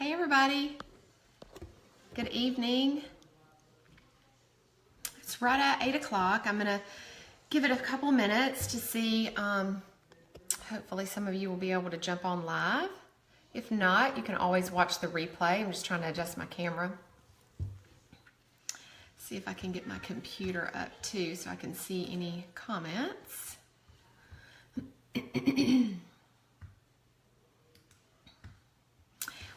Hey everybody, good evening. It's right at 8 o'clock. I'm gonna give it a couple minutes to see, hopefully some of you will be able to jump on live. If not, you can always watch the replay. I'm just trying to adjust my camera. See if I can get my computer up too so I can see any comments.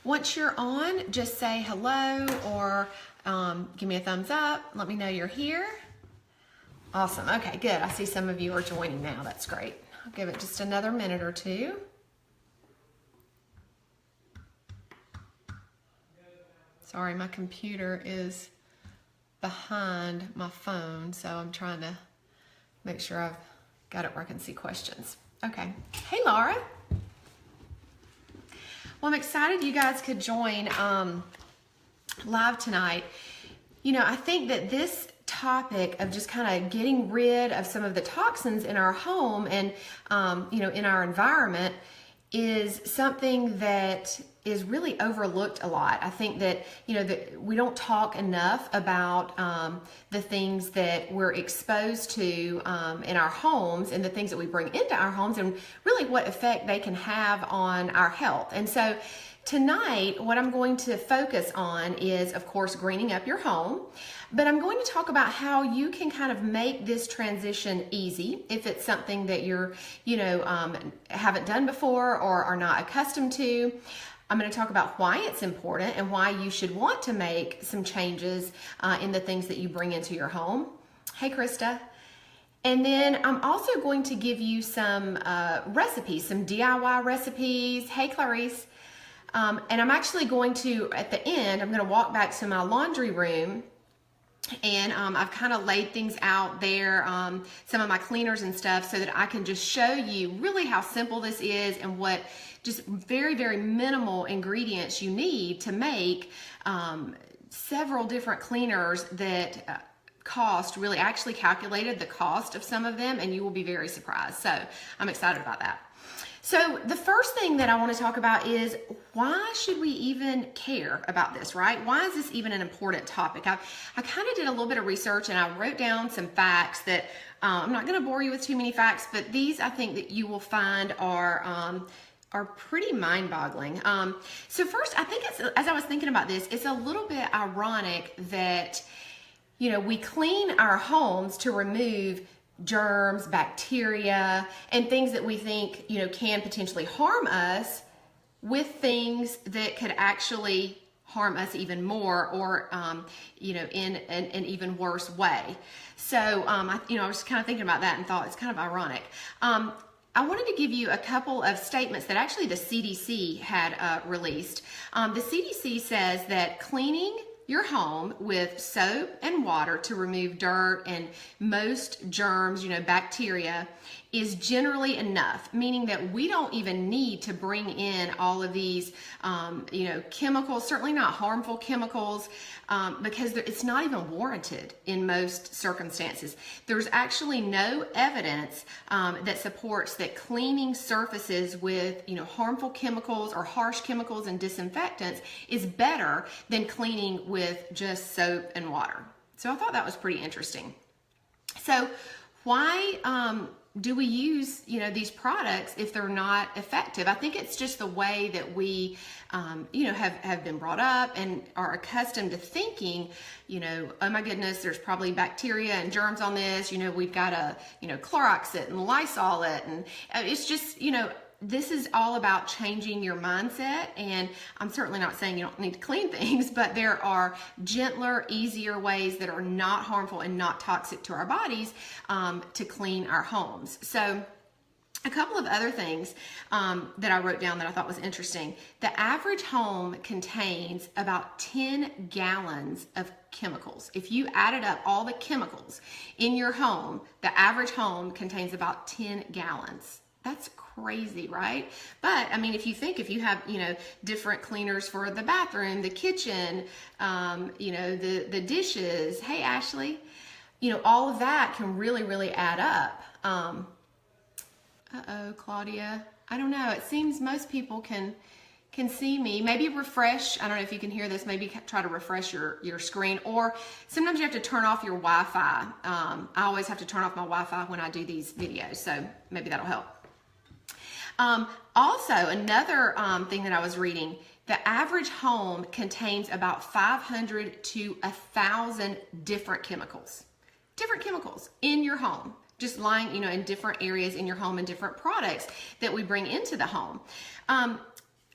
Once you're on, just say hello or give me a thumbs up. Let me know you're here. Awesome. Okay, good. I see some of you are joining now. That's great. I'll give it just another minute or two. Sorry, my computer is behind my phone, so I'm trying to make sure I've got it where I can see questions. Okay. Hey, Laura. Well, I'm excited you guys could join live tonight. You know, I think that this topic of just kind of getting rid of some of the toxins in our home and, you know, in our environment is something that is really overlooked a lot. I think that, you know, that we don't talk enough about the things that we're exposed to in our homes and the things that we bring into our homes and really what effect they can have on our health. And so tonight, what I'm going to focus on is, of course, greening up your home, but I'm going to talk about how you can kind of make this transition easy if it's something that you're, you know, haven't done before or are not accustomed to. I'm going to talk about why it's important and why you should want to make some changes in the things that you bring into your home. Hey, Krista. And then I'm also going to give you some recipes, some DIY recipes. Hey, Clarice. And I'm actually going to, at the end, I'm going to walk back to my laundry room and I've kind of laid things out there, some of my cleaners and stuff, so that I can just show you really how simple this is and what just very, very minimal ingredients you need to make several different cleaners that cost, really actually calculated the cost of some of them, and you will be very surprised. So I'm excited about that. So the first thing that I want to talk about is, why should we even care about this, right? Why is this even an important topic? I kind of did a little bit of research and I wrote down some facts that I'm not going to bore you with too many facts, but these I think that you will find are pretty mind-boggling. So first, I think it's, as I was thinking about this, it's a little bit ironic that, you know, we clean our homes to remove germs, bacteria, and things that we think, you know, can potentially harm us with things that could actually harm us even more or, you know, in an even worse way. So, I was kind of thinking about that and thought it's kind of ironic. I wanted to give you a couple of statements that actually the CDC had released. The CDC says that cleaning your home with soap and water to remove dirt and most germs, you know, bacteria, is generally enough, meaning that we don't even need to bring in all of these, you know, chemicals, certainly not harmful chemicals, because it's not even warranted in most circumstances. There's actually no evidence that supports that cleaning surfaces with, you know, harmful chemicals or harsh chemicals and disinfectants is better than cleaning with just soap and water. So I thought that was pretty interesting. So why do we use, you know, these products if they're not effective? I think it's just the way that we, you know, have been brought up and are accustomed to thinking, you know, oh my goodness, there's probably bacteria and germs on this. You know, we've got to, you know, Clorox it and Lysol it. And it's just, you know, this is all about changing your mindset, and I'm certainly not saying you don't need to clean things, but there are gentler, easier ways that are not harmful and not toxic to our bodies to clean our homes. So a couple of other things that I wrote down that I thought was interesting. The average home contains about 10 gallons of chemicals. If you added up all the chemicals in your home, the average home contains about 10 gallons. That's crazy, right? But I mean, if you have, you know, different cleaners for the bathroom, the kitchen, you know, the dishes, hey, Ashley, you know, all of that can really, really add up. Uh-oh, Claudia, I don't know. It seems most people can can see me. Maybe refresh, I don't know if you can hear this, maybe try to refresh your screen, or sometimes you have to turn off your Wi-Fi. I always have to turn off my Wi-Fi when I do these videos, so maybe that'll help. Also, another thing that I was reading, the average home contains about 500 to 1,000 different chemicals in your home, just lying, you know, in different areas in your home and different products that we bring into the home.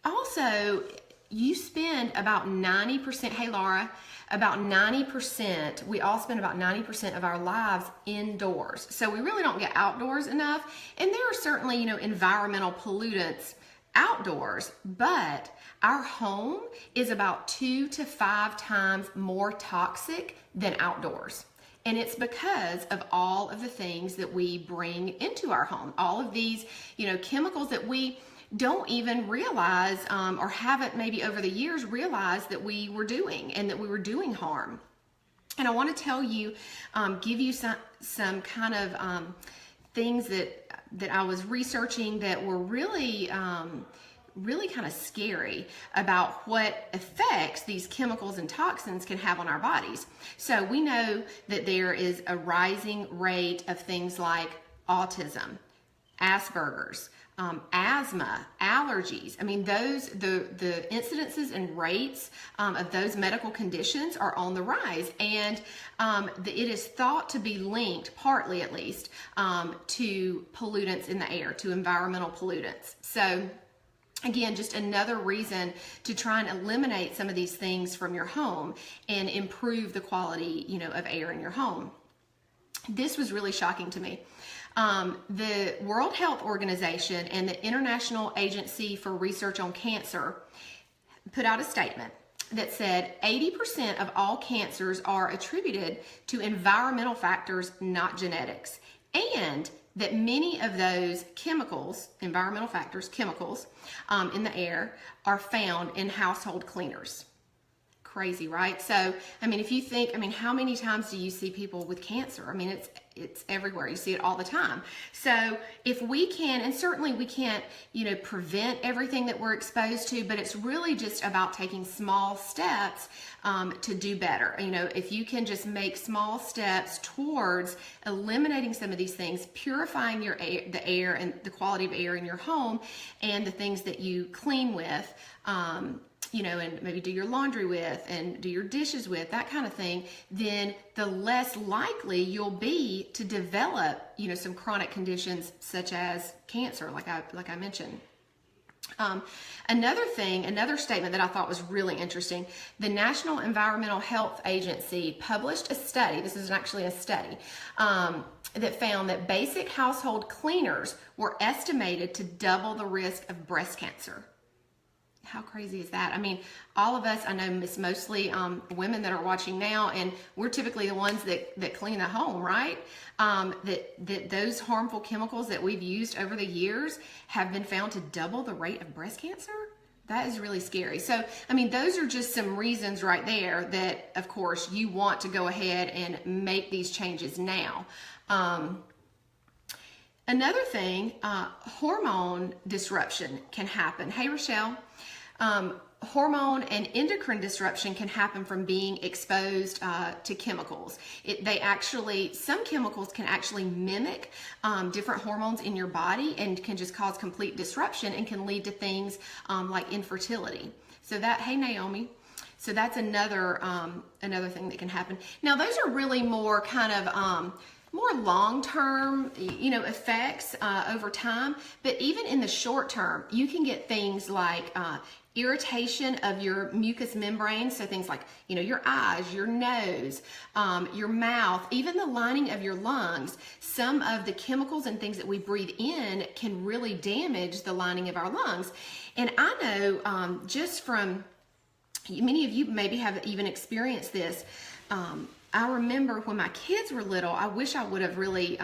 Also, you spend about 90%, hey Laura, about 90%, we all spend about 90% of our lives indoors. So we really don't get outdoors enough. And there are certainly, you know, environmental pollutants outdoors, but our home is about 2 to 5 times more toxic than outdoors. And it's because of all of the things that we bring into our home, all of these, you know, chemicals that we don't even realize or haven't maybe over the years realized that we were doing and that we were doing harm. And I want to tell you, give you some kind of things that I was researching that were really really kind of scary about what effects these chemicals and toxins can have on our bodies. So we know that there is a rising rate of things like autism, Asperger's, asthma, allergies. I mean, the incidences and rates of those medical conditions are on the rise, and it is thought to be linked, partly at least, to pollutants in the air, to environmental pollutants. So again, just another reason to try and eliminate some of these things from your home and improve the quality, you know, of air in your home. This was really shocking to me. The World Health Organization and the International Agency for Research on Cancer put out a statement that said 80% of all cancers are attributed to environmental factors, not genetics, and that many of those chemicals, environmental factors, chemicals in the air are found in household cleaners. Crazy, right? So, I mean, if you think, I mean, how many times do you see people with cancer? I mean, it's everywhere. You see it all the time. So if we can, and certainly we can't, you know, prevent everything that we're exposed to, but it's really just about taking small steps to do better. You know, if you can just make small steps towards eliminating some of these things, purifying your air, the air and the quality of air in your home, and the things that you clean with, you know, and maybe do your laundry with and do your dishes with, that kind of thing, then the less likely you'll be to develop, you know, some chronic conditions such as cancer, like I mentioned. Another statement that I thought was really interesting, the National Environmental Health Agency published a study, this is actually a study, that found that basic household cleaners were estimated to double the risk of breast cancer. How crazy is that? I mean, all of us, I know it's mostly women that are watching now, and we're typically the ones that clean the home, right? That those harmful chemicals that we've used over the years have been found to double the rate of breast cancer? That is really scary. So, I mean, those are just some reasons right there that, of course, you want to go ahead and make these changes now. Another thing, hormone disruption can happen. Hey, Rochelle. Hormone and endocrine disruption can happen from being exposed to chemicals. Some chemicals can actually mimic different hormones in your body and can just cause complete disruption and can lead to things like infertility. So that, hey Naomi, so that's another thing that can happen. Now those are really more kind of more long-term, you know, effects over time, but even in the short term, you can get things like irritation of your mucous membrane, so things like, you know, your eyes, your nose, your mouth, even the lining of your lungs. Some of the chemicals and things that we breathe in can really damage the lining of our lungs. And I know just from, many of you maybe have even experienced this. I remember when my kids were little, I wish I would have really,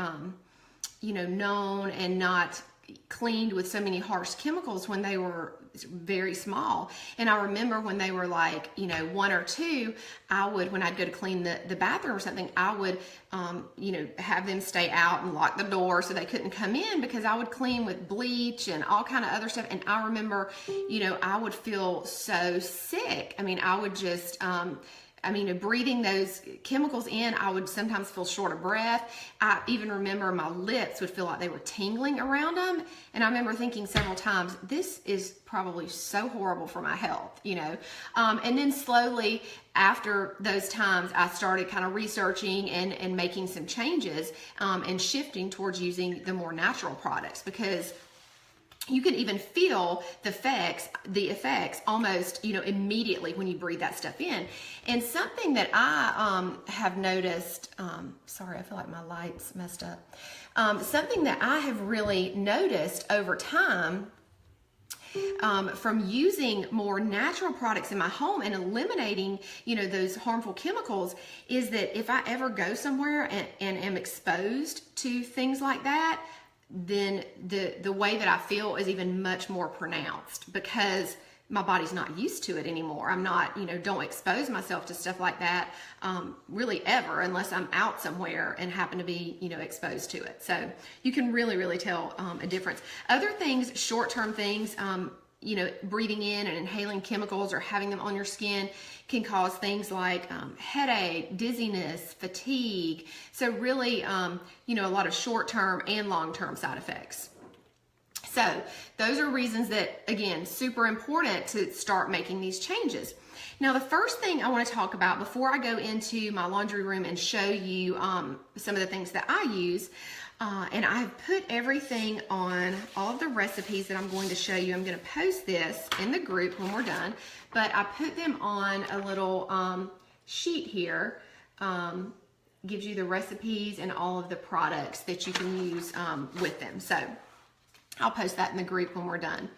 you know, known and not cleaned with so many harsh chemicals when they were very small. And I remember when they were like, you know, 1 or 2, I would, when I'd go to clean the bathroom or something, I would, you know, have them stay out and lock the door so they couldn't come in, because I would clean with bleach and all kind of other stuff. And I remember, you know, I would feel so sick. I mean, I would just, breathing those chemicals in, I would sometimes feel short of breath. I even remember my lips would feel like they were tingling around them. And I remember thinking several times, this is probably so horrible for my health, you know. And then slowly after those times, I started kind of researching and making some changes and shifting towards using the more natural products, because you can even feel the effects almost, you know, immediately when you breathe that stuff in. And something that I have noticed, sorry, I feel like my light's messed up. Something that I have really noticed over time from using more natural products in my home and eliminating, you know, those harmful chemicals, is that if I ever go somewhere and am exposed to things like that, then the way that I feel is even much more pronounced, because my body's not used to it anymore. I'm not, you know, don't expose myself to stuff like that really ever, unless I'm out somewhere and happen to be, you know, exposed to it. So you can really, really tell a difference. Other things, short-term things, you know, breathing in and inhaling chemicals or having them on your skin can cause things like headache, dizziness, fatigue. So really, you know, a lot of short-term and long-term side effects. So those are reasons that, again, super important to start making these changes. Now, the first thing I want to talk about before I go into my laundry room and show you some of the things that I use, and I've put everything on, all of the recipes that I'm going to show you. I'm going to post this in the group when we're done, but I put them on a little sheet here. Gives you the recipes and all of the products that you can use with them. So I'll post that in the group when we're done.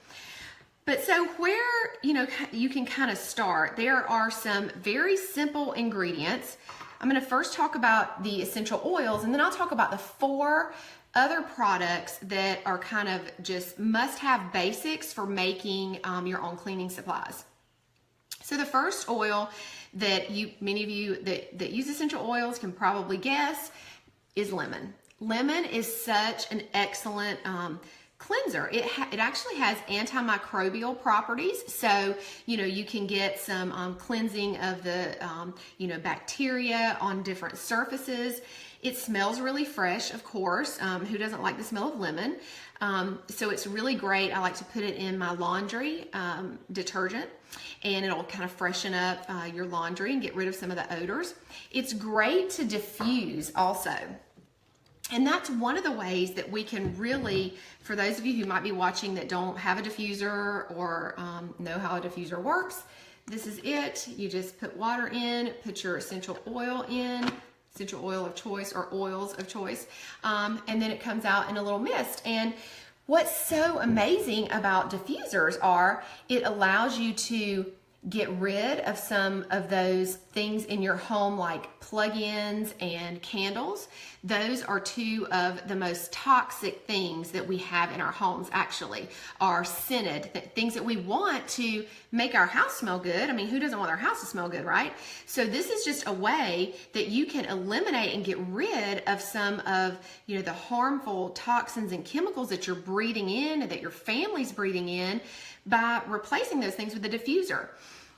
But so where, you know, you can kind of start, there are some very simple ingredients. I'm going to first talk about the essential oils, and then I'll talk about the 4 other products that are kind of just must-have basics for making your own cleaning supplies. So the first oil that many of you that use essential oils can probably guess is lemon. Lemon is such an excellent cleanser. It actually has antimicrobial properties, so you know you can get some cleansing of the you know, bacteria on different surfaces. It smells really fresh, of course. Who doesn't like the smell of lemon? So it's really great. I like to put it in my laundry detergent, and it'll kind of freshen up your laundry and get rid of some of the odors. It's great to diffuse also. And that's one of the ways that we can really, for those of you who might be watching that don't have a diffuser or know how a diffuser works, this is it. You just put water in, put your essential oil in, essential oil of choice or oils of choice, and then it comes out in a little mist. And what's so amazing about diffusers are it allows you to get rid of some of those things in your home like plug-ins and candles. Those are 2 of the most toxic things that we have in our homes, actually, are scented, things that we want to make our house smell good. I mean, who doesn't want their house to smell good, right? So this is just a way that you can eliminate and get rid of some of, you know, the harmful toxins and chemicals that you're breathing in and that your family's breathing in by replacing those things with a diffuser.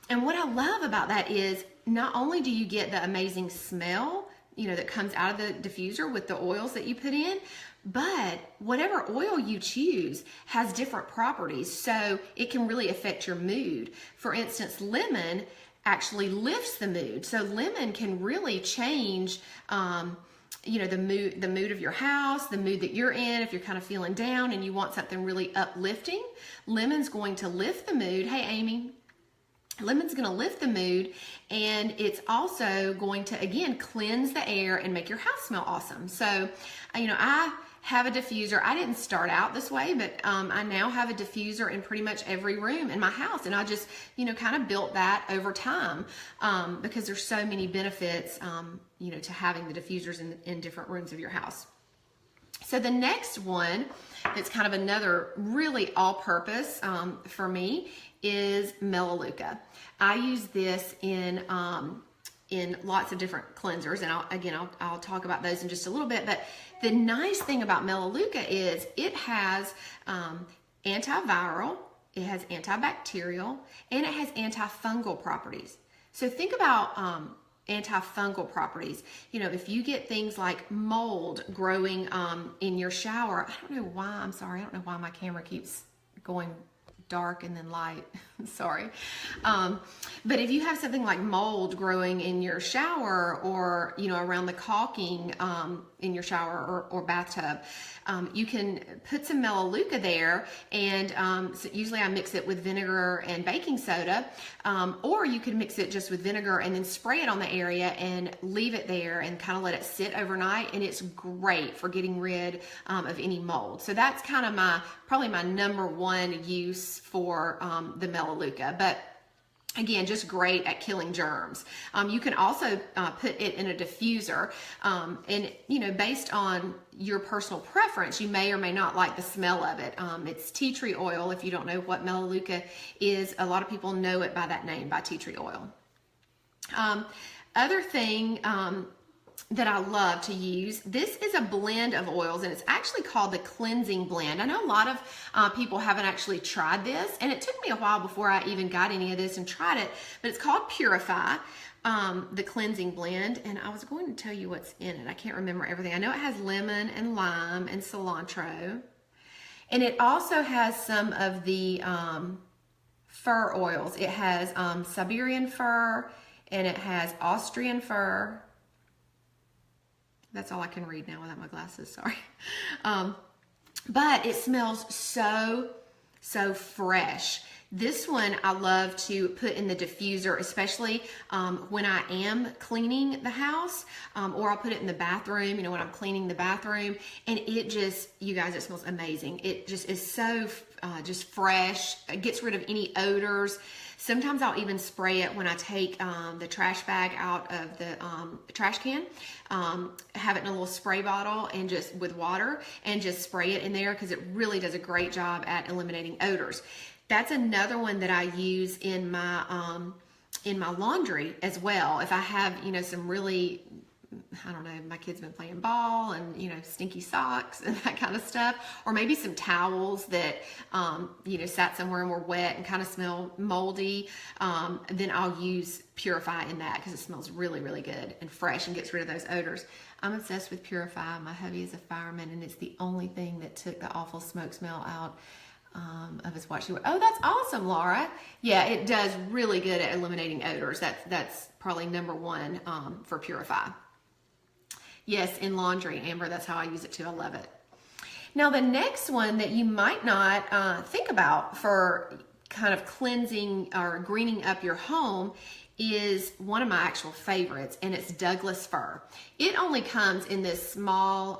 And what I love about that is not only do you get the amazing smell, you know, that comes out of the diffuser with the oils that you put in, but whatever oil you choose has different properties, so it can really affect your mood. For instance, lemon actually lifts the mood. So lemon can really change you know, the mood of your house, the mood that you're in. If you're kind of feeling down and you want something really uplifting, lemon's going to lift the mood. Hey, Amy. Lemon's going to lift the mood, and it's also going to, again, cleanse the air and make your house smell awesome. So, you know, I have a diffuser. I didn't start out this way, but I now have a diffuser in pretty much every room in my house, and I just, you know, kind of built that over time because there's so many benefits, you know, to having the diffusers in different rooms of your house. So So the next one that's kind of another really all-purpose for me is Melaleuca. I use this in lots of different cleansers, and I'll talk about those in just a little bit. But the nice thing about Melaleuca is it has antiviral, it has antibacterial, and it has antifungal properties. So think about antifungal properties. You know, if you get things like mold growing in your shower, I don't know why my camera keeps going dark and then light. Sorry. But if you have something like mold growing in your shower, or, you know, around the caulking in your shower or bathtub, you can put some Melaleuca there, and so usually I mix it with vinegar and baking soda, or you could mix it just with vinegar and then spray it on the area and leave it there and kind of let it sit overnight, and it's great for getting rid of any mold. So that's kind of probably my number one use for the Melaleuca. But again, just great at killing germs. You can also put it in a diffuser, and you know, based on your personal preference, you may or may not like the smell of it. It's tea tree oil. If you don't know what Melaleuca is, a lot of people know it by that name, by tea tree oil. Other thing that I love to use, this is a blend of oils, and it's actually called the cleansing blend. I know a lot of people haven't actually tried this, and it took me a while before I even got any of this and tried it, but it's called Purify, the cleansing blend, and I was going to tell you what's in it. I can't remember everything. I know it has lemon and lime and cilantro, and it also has some of the fir oils. It has Siberian fir, and it has Austrian fir. That's all I can read now without my glasses, sorry. But it smells so fresh. This one I love to put in the diffuser, especially when I am cleaning the house, or I'll put it in the bathroom, you know, when I'm cleaning the bathroom, and it just, you guys, it smells amazing. It just is so just fresh. It gets rid of any odors. Sometimes I'll even spray it when I take the trash bag out of the trash can, have it in a little spray bottle and just with water, and just spray it in there, because it really does a great job at eliminating odors. That's another one that I use in my laundry as well. If I have, you know, some really, I don't know, my kids been playing ball and, you know, stinky socks and that kind of stuff, or maybe some towels that, you know, sat somewhere and were wet and kind of smell moldy, then I'll use Purify in that, because it smells really, really good and fresh and gets rid of those odors. I'm obsessed with Purify. My hubby is a fireman, and it's the only thing that took the awful smoke smell out of his watch. Oh, that's awesome, Laura. Yeah, it does really good at eliminating odors. That's probably number one for Purify. Yes, in laundry, Amber, that's how I use it too. I love it. Now, the next one that you might not think about for kind of cleansing or greening up your home is one of my actual favorites, and it's Douglas fir. It only comes in this small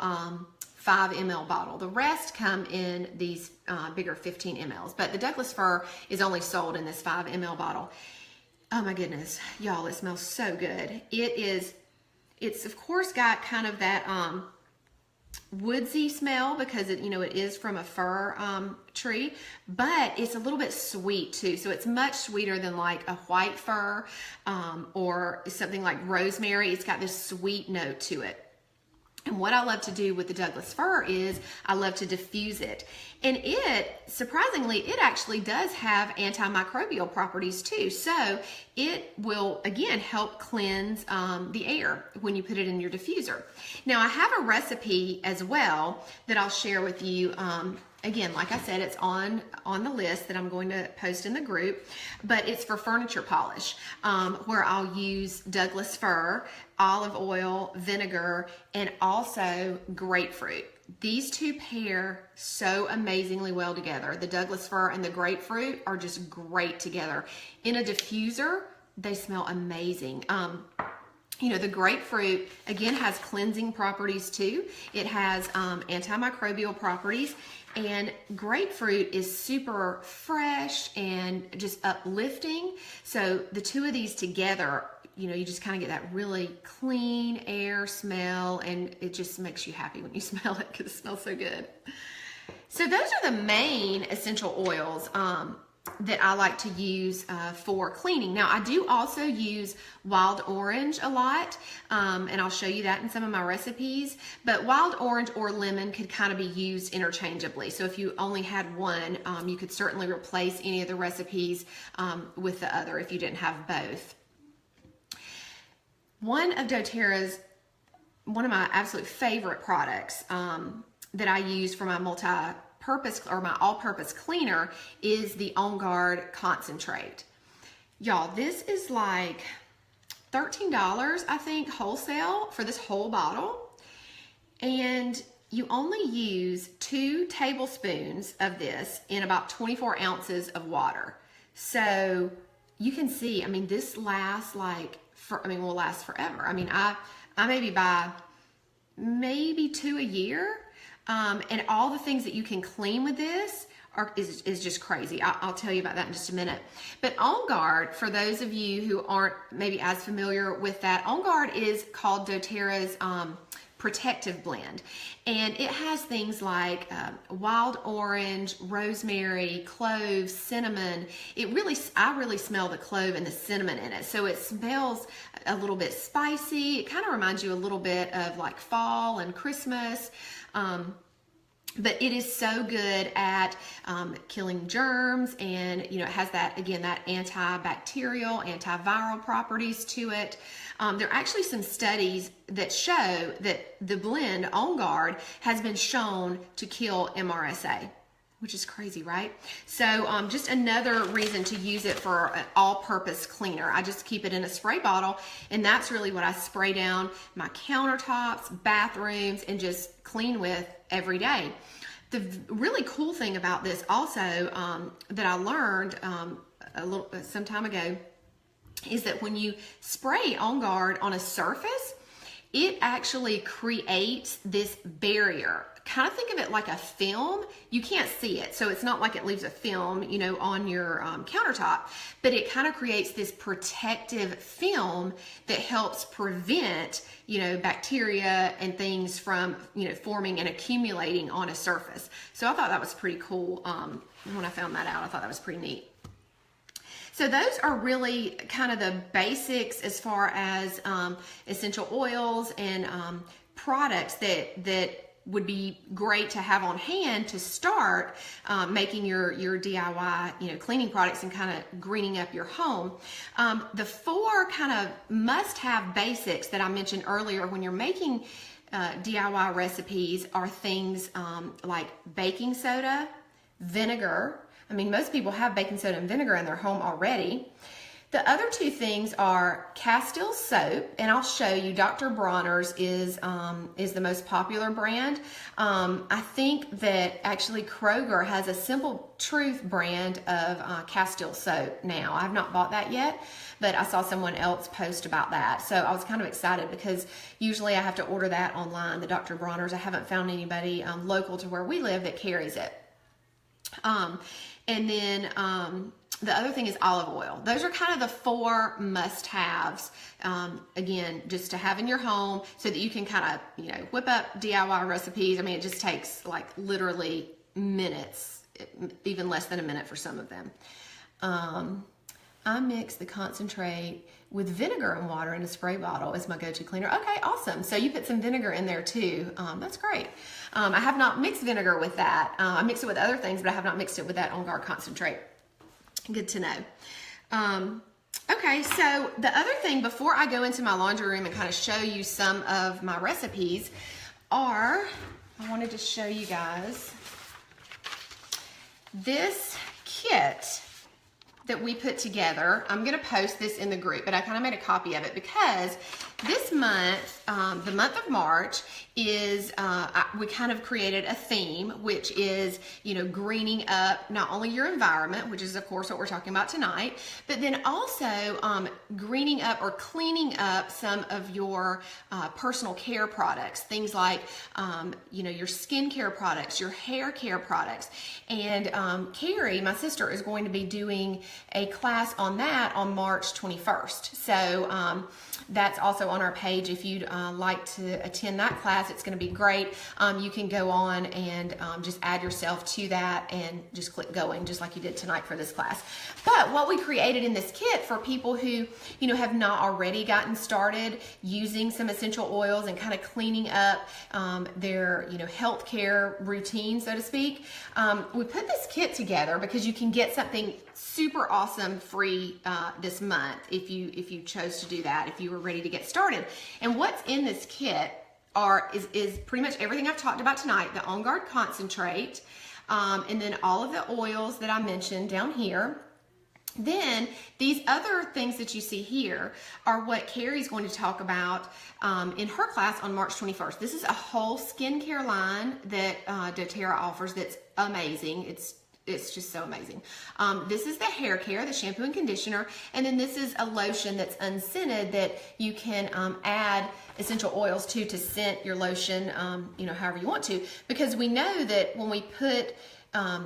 5 ml bottle. The rest come in these bigger 15 mLs, but the Douglas fir is only sold in this 5 ml bottle. Oh my goodness, y'all, it smells so good. It's of course got kind of that woodsy smell, because it, you know, it is from a fir tree, but it's a little bit sweet too. So it's much sweeter than like a white fir or something like rosemary. It's got this sweet note to it. And what I love to do with the Douglas fir is I love to diffuse it. And it, surprisingly, it actually does have antimicrobial properties too. So it will, again, help cleanse the air when you put it in your diffuser. Now, I have a recipe as well that I'll share with you. Again, like I said, it's on the list that I'm going to post in the group, but it's for furniture polish, where I'll use Douglas fir, olive oil, vinegar, and also grapefruit. These two pair so amazingly well together. The Douglas fir and the grapefruit are just great together. In a diffuser, they smell amazing. You know, the grapefruit, again, has cleansing properties too. It has antimicrobial properties. And grapefruit is super fresh and just uplifting. So the two of these together, you know, you just kind of get that really clean air smell, and it just makes you happy when you smell it because it smells so good. So those are the main essential oils that I like to use for cleaning. Now, I do also use wild orange a lot, and I'll show you that in some of my recipes. But wild orange or lemon could kind of be used interchangeably. So if you only had one, you could certainly replace any of the recipes with the other if you didn't have both. One of doTERRA's, one of my absolute favorite products that I use for my multi-purpose or my all-purpose cleaner is the On Guard concentrate. Y'all, this is like $13, I think, wholesale for this whole bottle. And you only use 2 tablespoons of this in about 24 ounces of water. So you can see, I mean, this lasts like, will last forever. I mean, I maybe buy maybe 2 a year. And all the things that you can clean with this is just crazy. I'll tell you about that in just a minute. But On Guard, for those of you who aren't maybe as familiar with that, On Guard is called doTERRA's protective blend. And it has things like wild orange, rosemary, cloves, cinnamon. I really smell the clove and the cinnamon in it. So it smells a little bit spicy. It kind of reminds you a little bit of like fall and Christmas. But it is so good at killing germs, and you know, it has that, again, that antibacterial, antiviral properties to it. There are actually some studies that show that the blend On Guard has been shown to kill MRSA, which is crazy, right? So just another reason to use it for an all-purpose cleaner. I just keep it in a spray bottle, and that's really what I spray down my countertops, bathrooms, and just clean with every day. The really cool thing about this also that I learned some time ago is that when you spray On Guard on a surface, it actually creates this barrier. Kind of think of it like a film. You can't see it, so it's not like it leaves a film, you know, on your countertop, but it kind of creates this protective film that helps prevent, you know, bacteria and things from, you know, forming and accumulating on a surface. So I thought that was pretty cool. When I found that out, I thought that was pretty neat. So those are really kind of the basics as far as essential oils and products that would be great to have on hand to start making your DIY, you know, cleaning products and kind of greening up your home. The 4 kind of must-have basics that I mentioned earlier when you're making DIY recipes are things like baking soda, vinegar. I mean, most people have baking soda and vinegar in their home already. The other 2 things are Castile soap, and I'll show you. Dr. Bronner's is the most popular brand. I think that actually Kroger has a Simple Truth brand of Castile soap now. I've not bought that yet, but I saw someone else post about that. So I was kind of excited because usually I have to order that online, the Dr. Bronner's. I haven't found anybody local to where we live that carries it. And then the other thing is olive oil. Those are kind of the 4 must-haves, again, just to have in your home so that you can kind of, you know, whip up DIY recipes. I mean, it just takes like literally minutes, even less than a minute for some of them. I mix the concentrate with vinegar and water in a spray bottle as my go-to cleaner. Okay, awesome. So you put some vinegar in there too. That's great. I have not mixed vinegar with that. I mix it with other things, but I have not mixed it with that On Guard concentrate. Good to know. Okay, so the other thing before I go into my laundry room and kind of show you some of my recipes I wanted to show you guys this kit that we put together. I'm going to post this in the group, but I kind of made a copy of it because this month, the month of March, is we kind of created a theme, which is, you know, greening up not only your environment, which is of course what we're talking about tonight, but then also greening up or cleaning up some of your personal care products, things like, you know, your skincare products, your hair care products. And Carrie, my sister, is going to be doing a class on that on March 21st. So that's also on our page. If you'd like to attend that class, it's going to be great. You can go on and just add yourself to that and just click going, just like you did tonight for this class. But what we created in this kit for people who, you know, have not already gotten started using some essential oils and kind of cleaning up their, you know, healthcare routine, so to speak, we put this kit together because you can get something super awesome free this month if you chose to do that, if you were ready to get started. And what's in this kit is pretty much everything I've talked about tonight: the On Guard concentrate, and then all of the oils that I mentioned down here. Then these other things that you see here are what Carrie's going to talk about in her class on March 21st. This is a whole skincare line that doTERRA offers that's amazing. It's just so amazing. This is the hair care, the shampoo and conditioner, and then this is a lotion that's unscented that you can add essential oils to scent your lotion, you know, however you want to, because we know that when we put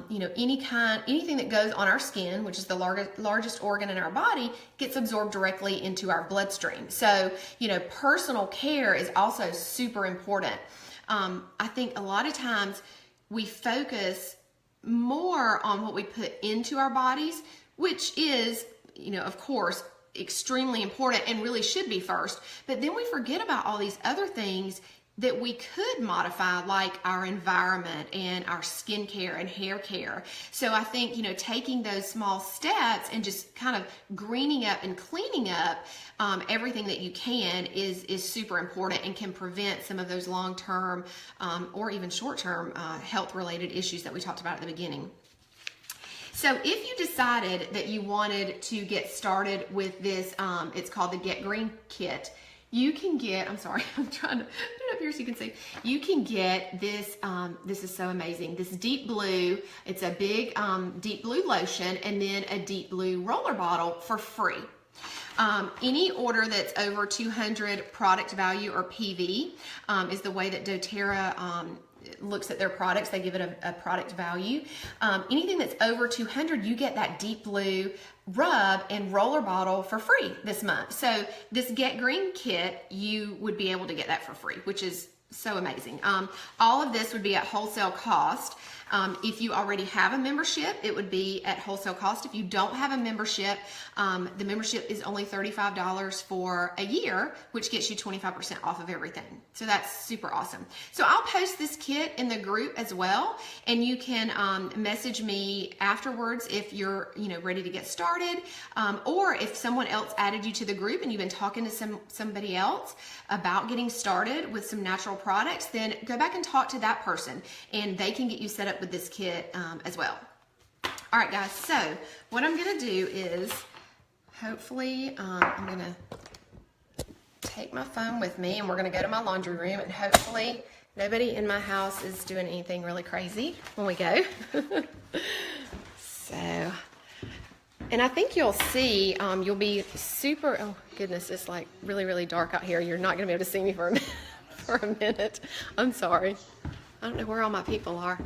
you know, anything that goes on our skin, which is the largest organ in our body, gets absorbed directly into our bloodstream. So, you know, personal care is also super important. I think a lot of times we focus more on what we put into our bodies, which is, you know, of course, extremely important and really should be first. But then we forget about all these other things that we could modify, like our environment and our skincare and hair care. So I think, you know, taking those small steps and just kind of greening up and cleaning up everything that you can is super important and can prevent some of those long-term or even short-term health-related issues that we talked about at the beginning. So if you decided that you wanted to get started with this, it's called the Get Green Kit. You can get, I'm sorry, I'm trying to put it up here so you can see. You can get this, this is so amazing, this deep blue. It's a big deep blue lotion and then a deep blue roller bottle for free. Any order that's over 200 product value, or PV, is the way that doTERRA looks at their products. They give it a product value. Anything that's over 200, you get that deep blue rub and roller bottle for free this month. So this Get Green Kit, you would be able to get that for free, which is so amazing. All of this would be at wholesale cost. If you already have a membership, it would be at wholesale cost. If you don't have a membership, the membership is only $35 for a year, which gets you 25% off of everything. So that's super awesome. So I'll post this kit in the group as well, and you can message me afterwards if you're, you know, ready to get started, or if someone else added you to the group and you've been talking to somebody else about getting started with some natural products, then go back and talk to that person and they can get you set up with this kit as well. All right, guys, so what I'm gonna do is hopefully I'm gonna take my phone with me and we're gonna go to my laundry room, and hopefully nobody in my house is doing anything really crazy when we go. So, and I think you'll see, you'll be super, oh goodness, it's like really, really dark out here. You're not gonna be able to see me for a minute. I'm sorry. I don't know where all my people are.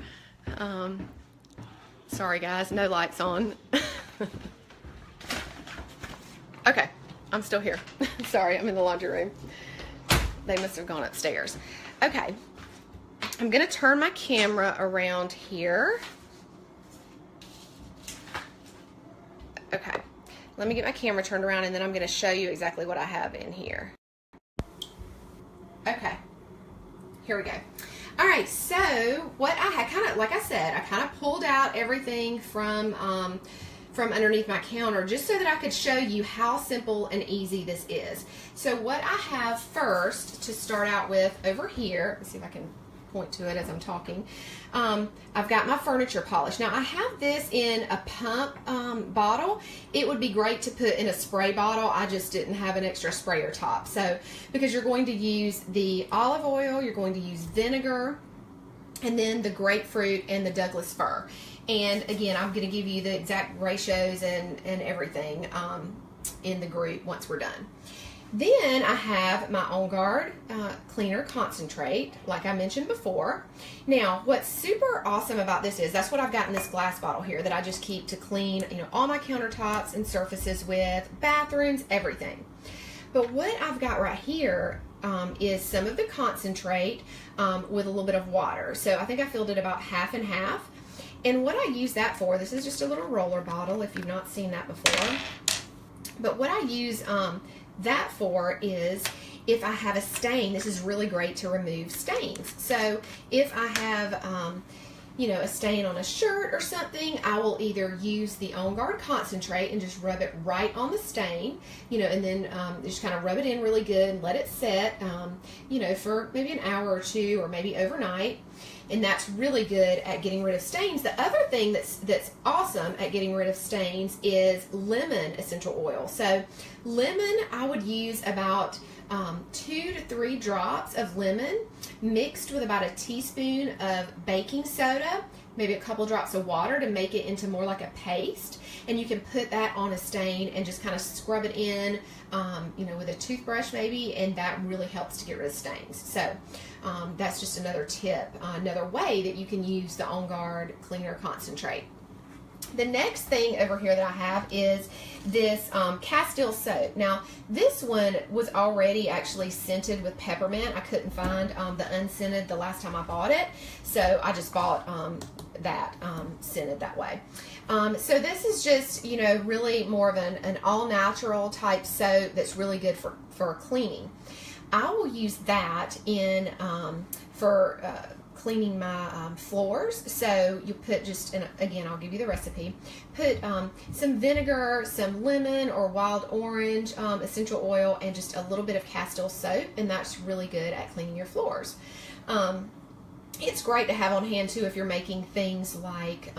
Sorry guys, no lights on. Okay, I'm still here. Sorry, I'm in the laundry room. They must have gone upstairs. Okay, I'm gonna turn my camera around here. Okay, let me get my camera turned around and then I'm gonna show you exactly what I have in here. Okay, here we go. All right, so what I had kind of, like I said, I kind of pulled out everything from underneath my counter just so that I could show you how simple and easy this is. So what I have first to start out with over here, let's see if I can point to it as I'm talking. I've got my furniture polish. Now I have this in a pump bottle. It would be great to put in a spray bottle. I just didn't have an extra sprayer top. So because you're going to use the olive oil, you're going to use vinegar, and then the grapefruit and the Douglas fir. And again, I'm going to give you the exact ratios and everything in the group once we're done. Then I have my On Guard Cleaner Concentrate, like I mentioned before. Now, what's super awesome about this is that's what I've got in this glass bottle here that I just keep to clean, all my countertops and surfaces with, bathrooms, everything. But what I've got right here is some of the concentrate with a little bit of water. So I think I filled it about half and half. And what I use that for, this is just a little roller bottle if you've not seen that before. But what I use that for is if I have a stain, this is really great to remove stains. So if I have, a stain on a shirt or something, I will either use the On Guard Concentrate and just rub it right on the stain, and then just kind of rub it in really good and let it set, for maybe an hour or two or maybe overnight. And that's really good at getting rid of stains. The other thing that's awesome at getting rid of stains is lemon essential oil. So lemon, I would use about 2 to 3 drops of lemon mixed with about a teaspoon of baking soda, maybe a couple drops of water to make it into more like a paste. And you can put that on a stain and just kind of scrub it in, with a toothbrush maybe, and that really helps to get rid of stains. So that's just another tip, another way that you can use the On Guard Cleaner Concentrate. The next thing over here that I have is this Castile soap. Now, this one was already actually scented with peppermint. I couldn't find the unscented the last time I bought it, so I just bought that scented that way. So this is just, really more of an all-natural type soap that's really good for cleaning. I will use that in for cleaning my floors. So you put just, and again, I'll give you the recipe, put some vinegar, some lemon or wild orange essential oil, and just a little bit of Castile soap, and that's really good at cleaning your floors. It's great to have on hand too if you're making things like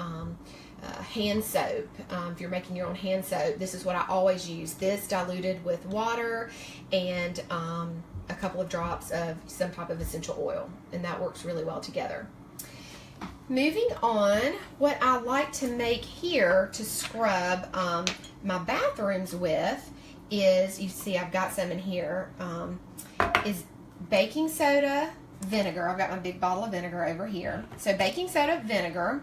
hand soap. If you're making your own hand soap, this is what I always use. This diluted with water and a couple of drops of some type of essential oil, and that works really well together. Moving on, what I like to make here to scrub my bathrooms with is, you see I've got some in here, is baking soda, vinegar. I've got my big bottle of vinegar over here. So baking soda, vinegar,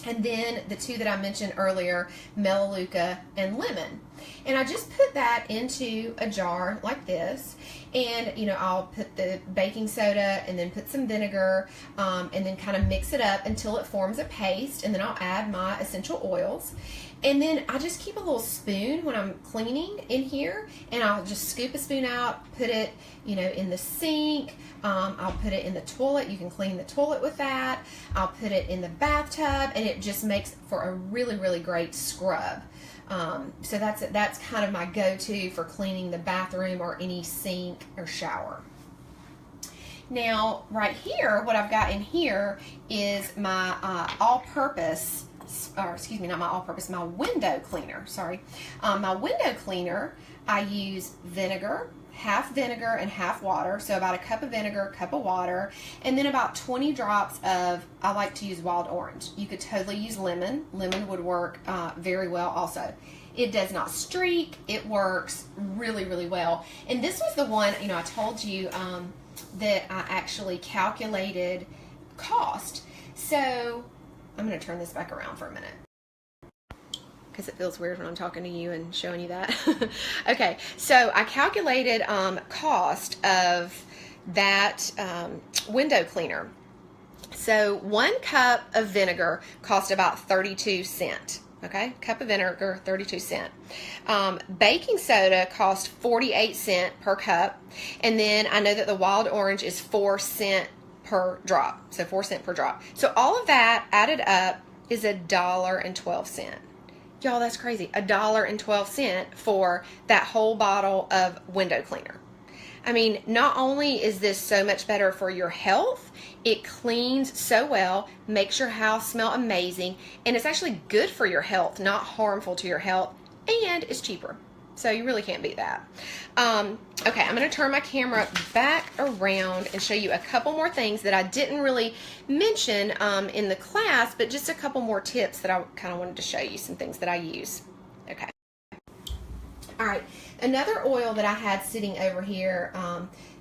and then the two that I mentioned earlier, Melaleuca and lemon. And I just put that into a jar like this, and I'll put the baking soda and then put some vinegar and then kind of mix it up until it forms a paste, and then I'll add my essential oils. And then I just keep a little spoon when I'm cleaning in here, and I'll just scoop a spoon out, put it, in the sink. I'll put it in the toilet. You can clean the toilet with that. I'll put it in the bathtub, and it just makes for a really, really great scrub. So that's kind of my go-to for cleaning the bathroom or any sink or shower. Now, right here, what I've got in here is my all-purpose, or excuse me, not my all-purpose, my window cleaner, sorry. My window cleaner, I use vinegar, half vinegar and half water, so about a cup of vinegar, cup of water, and then about 20 drops of, I like to use wild orange. You could totally use lemon. Lemon would work very well also. It does not streak. It works really, really well. And this was the one, I told you that I actually calculated cost. So I'm going to turn this back around for a minute, because it feels weird when I'm talking to you and showing you that. Okay, so I calculated cost of that window cleaner. So 1 cup of vinegar cost about 32 cents. Okay, cup of vinegar, 32 cents. Baking soda cost 48 cents per cup. And then I know that the wild orange is 4 cents per drop. So 4 cents per drop. So all of that added up is $1.12. Y'all, that's crazy. $1.12 for that whole bottle of window cleaner. I mean, not only is this so much better for your health, it cleans so well, makes your house smell amazing, and it's actually good for your health, not harmful to your health, and it's cheaper. So you really can't beat that. Okay, I'm going to turn my camera back around and show you a couple more things that I didn't really mention in the class, but just a couple more tips that I kind of wanted to show you, some things that I use. Okay. All right, another oil that I had sitting over here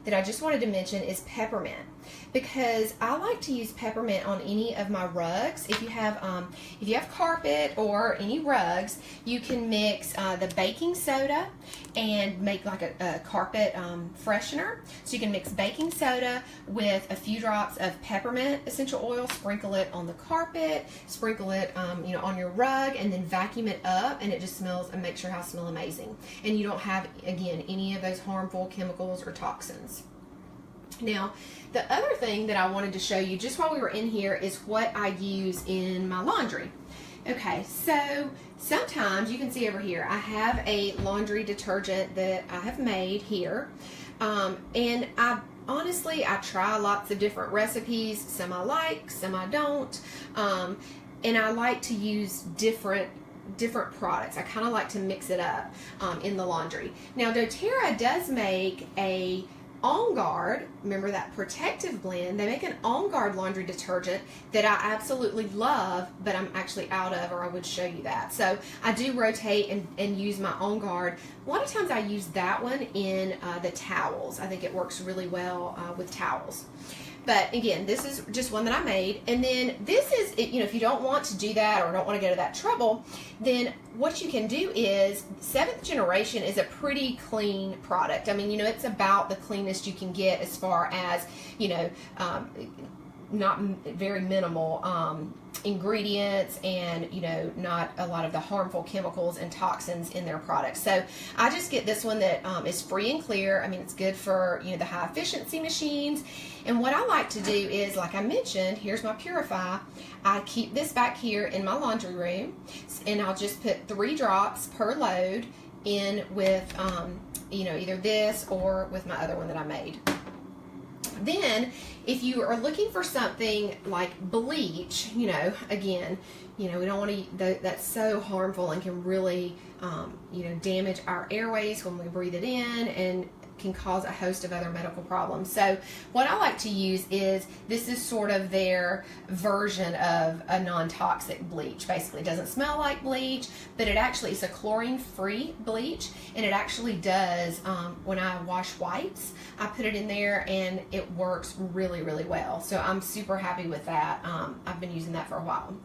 that I just wanted to mention is peppermint, because I like to use peppermint on any of my rugs. If you have carpet or any rugs, you can mix the baking soda and make like a carpet freshener. So you can mix baking soda with a few drops of peppermint essential oil, sprinkle it on the carpet, sprinkle it on your rug, and then vacuum it up, and it just smells and makes your house smell amazing. And you don't have, again, any of those harmful chemicals or toxins. Now, the other thing that I wanted to show you just while we were in here is what I use in my laundry. Okay, so sometimes you can see over here, I have a laundry detergent that I have made here. And honestly, I try lots of different recipes. Some I like, some I don't. And I like to use different products. I kind of like to mix it up in the laundry. Now, doTERRA does make a On Guard, remember that protective blend, they make an On Guard laundry detergent that I absolutely love, but I'm actually out of, or I would show you that. So I do rotate and use my On Guard. A lot of times I use that one in the towels. I think it works really well with towels. But again, this is just one that I made. And then this is, if you don't want to do that or don't want to go to that trouble, then what you can do is, 7th Generation is a pretty clean product. I mean, it's about the cleanest you can get as far as, not very minimal ingredients and not a lot of the harmful chemicals and toxins in their products. So I just get this one that is free and clear. I mean, it's good for the high efficiency machines. And what I like to do is, like I mentioned, here's my Purify. I keep this back here in my laundry room, and I'll just put 3 drops per load in with either this or with my other one that I made. Then, if you are looking for something like bleach, again, we don't want to, that's so harmful and can really, damage our airways when we breathe it in, and can cause a host of other medical problems. So what I like to use is, this is sort of their version of a non-toxic bleach. Basically, it doesn't smell like bleach, but it actually is a chlorine-free bleach, and it actually does, when I wash whites, I put it in there and it works really, really well. So I'm super happy with that. I've been using that for a while.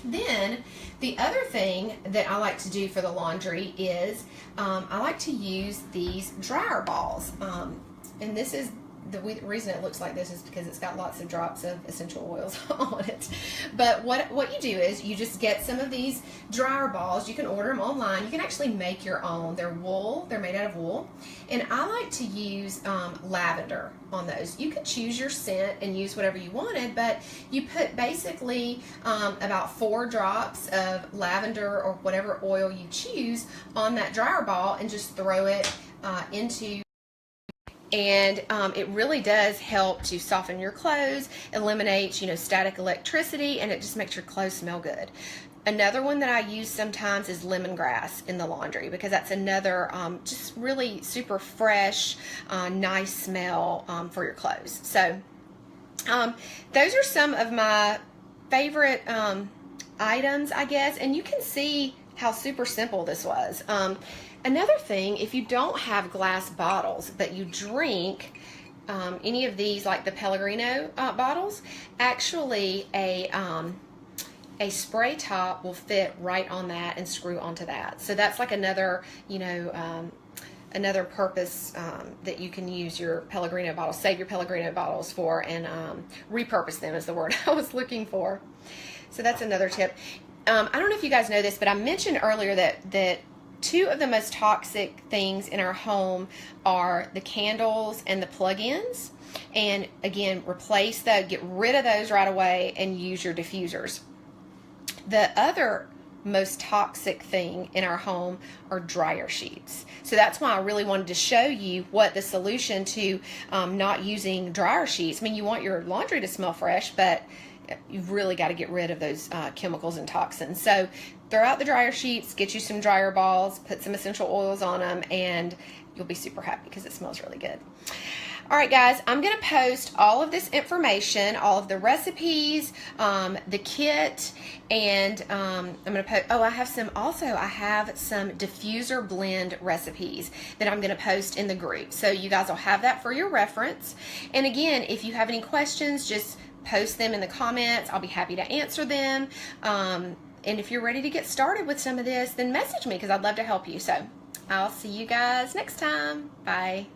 Then the other thing that I like to do for the laundry is I like to use these dryer balls, and this is the reason it looks like this is because it's got lots of drops of essential oils on it. But what you do is you just get some of these dryer balls. You can order them online. You can actually make your own. They're wool. They're made out of wool. And I like to use lavender on those. You could choose your scent and use whatever you wanted, but you put basically about 4 drops of lavender or whatever oil you choose on that dryer ball, and just throw it into, and it really does help to soften your clothes, eliminates static electricity, and it just makes your clothes smell good. Another one that I use sometimes is lemongrass in the laundry, because that's another just really super fresh, nice smell for your clothes. So those are some of my favorite items, I guess, and you can see how super simple this was. Another thing, if you don't have glass bottles but you drink any of these, like the Pellegrino bottles, actually a spray top will fit right on that and screw onto that. So that's like another, another purpose that you can use your Pellegrino bottles, save your Pellegrino bottles for, and repurpose them is the word I was looking for. So that's another tip. I don't know if you guys know this, but I mentioned earlier that 2 of the most toxic things in our home are the candles and the plug-ins. And again, get rid of those right away and use your diffusers. The other most toxic thing in our home are dryer sheets. So that's why I really wanted to show you what the solution to not using dryer sheets. I mean, you want your laundry to smell fresh, but you've really got to get rid of those chemicals and toxins. So throw out the dryer sheets, get you some dryer balls, put some essential oils on them, and you'll be super happy because it smells really good. All right, guys, I'm going to post all of this information, all of the recipes, the kit, and I'm going to post, I have some diffuser blend recipes that I'm going to post in the group. So you guys will have that for your reference. And again, if you have any questions, just post them in the comments. I'll be happy to answer them. And if you're ready to get started with some of this, then message me because I'd love to help you. So I'll see you guys next time. Bye.